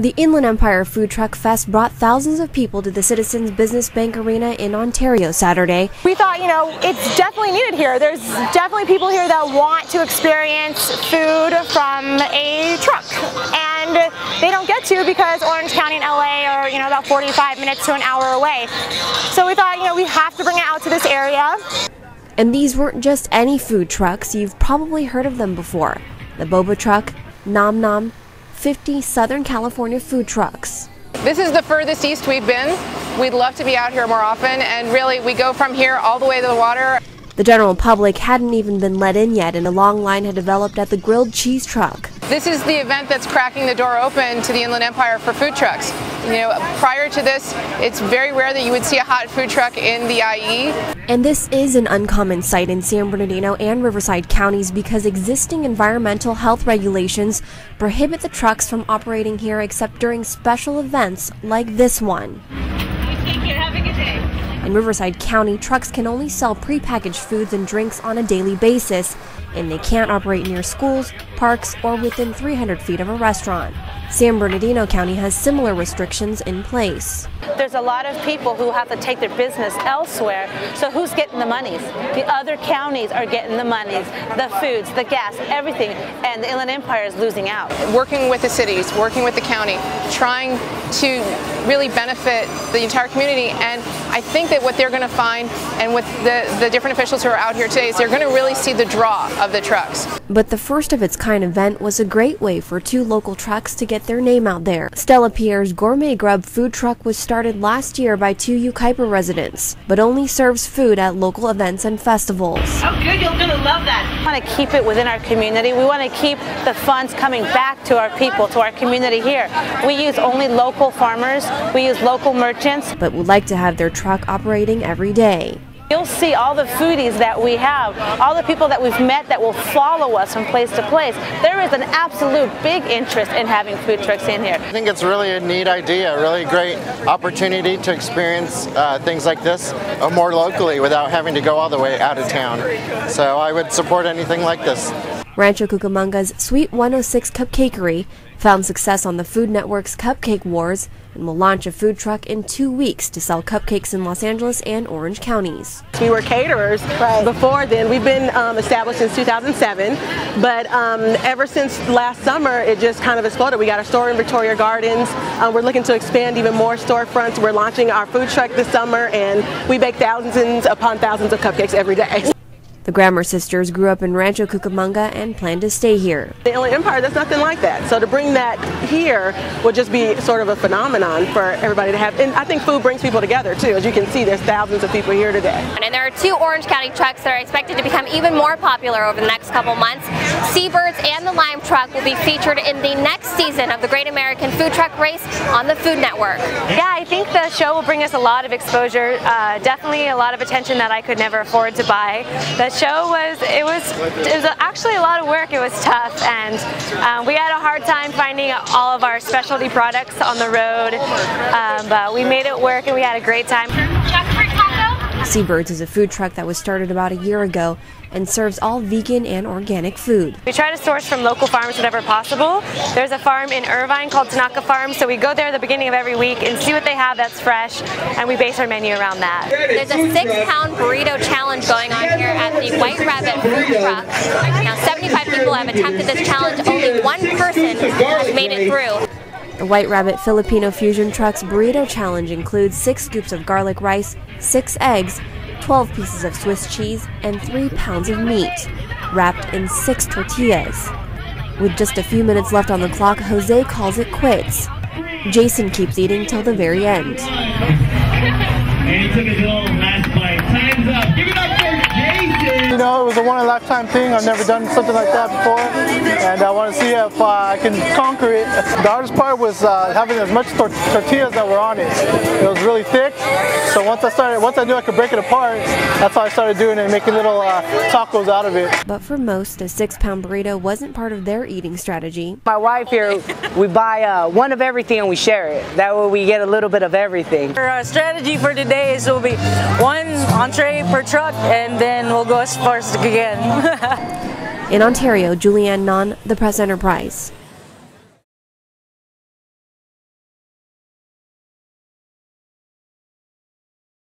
The Inland Empire Food Truck Fest brought thousands of people to the Citizens Business Bank Arena in Ontario Saturday. We thought, it's definitely needed here. There's definitely people here that want to experience food from a truck. And they don't get to because Orange County and LA are, about 45 minutes to an hour away. So we thought, we have to bring it out to this area. And these weren't just any food trucks. You've probably heard of them before. The Boba Truck, Nom Nom, 50 Southern California food trucks. This is the furthest east we've been. We'd love to be out here more often, and really we go from here all the way to the water. The general public hadn't even been let in yet, and a long line had developed at the grilled cheese truck. This is the event that's cracking the door open to the Inland Empire for food trucks. Prior to this, it's very rare that you would see a hot food truck in the IE. And this is an uncommon sight in San Bernardino and Riverside counties because existing environmental health regulations prohibit the trucks from operating here except during special events like this one. Take care. Have a good day. In Riverside County, trucks can only sell prepackaged foods and drinks on a daily basis, and they can't operate near schools, parks, or within 300 feet of a restaurant. San Bernardino County has similar restrictions in place. There's a lot of people who have to take their business elsewhere, so who's getting the monies? The other counties are getting the monies, the foods, the gas, everything, and the Inland Empire is losing out. Working with the cities, working with the county, trying to really benefit the entire community, and I think that what they're going to find, and with the different officials who are out here today, is they're going to really see the draw of the trucks. But the first of its kind event was a great way for two local trucks to get their name out there. Stella Pierre's Gourmet Grub food truck was started last year by two Cupcakery residents, but only serves food at local events and festivals. Oh good, you're gonna love that. We want to keep it within our community. We want to keep the funds coming back to our people, to our community here. We use only local farmers, we use local merchants. But would like to have their truck operating every day. You'll see all the foodies that we have, all the people that we've met that will follow us from place to place. There is an absolute big interest in having food trucks in here. I think it's really a neat idea, a really great opportunity to experience things like this more locally without having to go all the way out of town. So I would support anything like this. Rancho Cucamonga's Sweet 106 Cupcakery found success on the Food Network's Cupcake Wars and will launch a food truck in 2 weeks to sell cupcakes in Los Angeles and Orange counties. We were caterers before then. We've been established since 2007, but ever since last summer it just kind of exploded. We got a store in Victoria Gardens. We're looking to expand even more storefronts. We're launching our food truck this summer, and we bake thousands upon thousands of cupcakes every day. The Grammer sisters grew up in Rancho Cucamonga and plan to stay here. The Inland Empire, there's nothing like that. So to bring that here would just be sort of a phenomenon for everybody to have. And I think food brings people together too. As you can see, there's thousands of people here today. And there are two Orange County trucks that are expected to become even more popular over the next couple months. Seabirds and the Lime Truck will be featured in the next season of the Great American Food Truck Race on the Food Network. Yeah, I think the show will bring us a lot of exposure, definitely a lot of attention that I could never afford to buy. The show was actually a lot of work. It was tough, and we had a hard time finding all of our specialty products on the road, but we made it work and we had a great time. Seabirds is a food truck that was started about a year ago and serves all vegan and organic food. We try to source from local farms whenever possible. There's a farm in Irvine called Tanaka Farm, so we go there at the beginning of every week and see what they have that's fresh, and we base our menu around that. There's a 6-pound burrito challenge going on here at the White Rabbit food truck. Now 75 people have attempted this challenge, only one person has made it through. The White Rabbit Filipino Fusion Truck's Burrito Challenge includes 6 scoops of garlic rice, 6 eggs, 12 pieces of Swiss cheese, and 3 pounds of meat, wrapped in 6 tortillas. With just a few minutes left on the clock, Jose calls it quits. Jason keeps eating till the very end. And he took his little last bite. Time's up. Give it up for Jason! It was a one-in-a-lifetime thing. I've never done something like that before, and I want to see if I can conquer it. The hardest part was having as much tortillas that were on it. It was really thick, so once I knew I could break it apart, that's how I started doing it, making little tacos out of it. But for most, a 6-pound burrito wasn't part of their eating strategy. My wife here, we buy one of everything and we share it. That way we get a little bit of everything. Our strategy for today is will be 1 entree per truck, and then we'll go as far as again. In Ontario, Julianne Nunn, The Press Enterprise.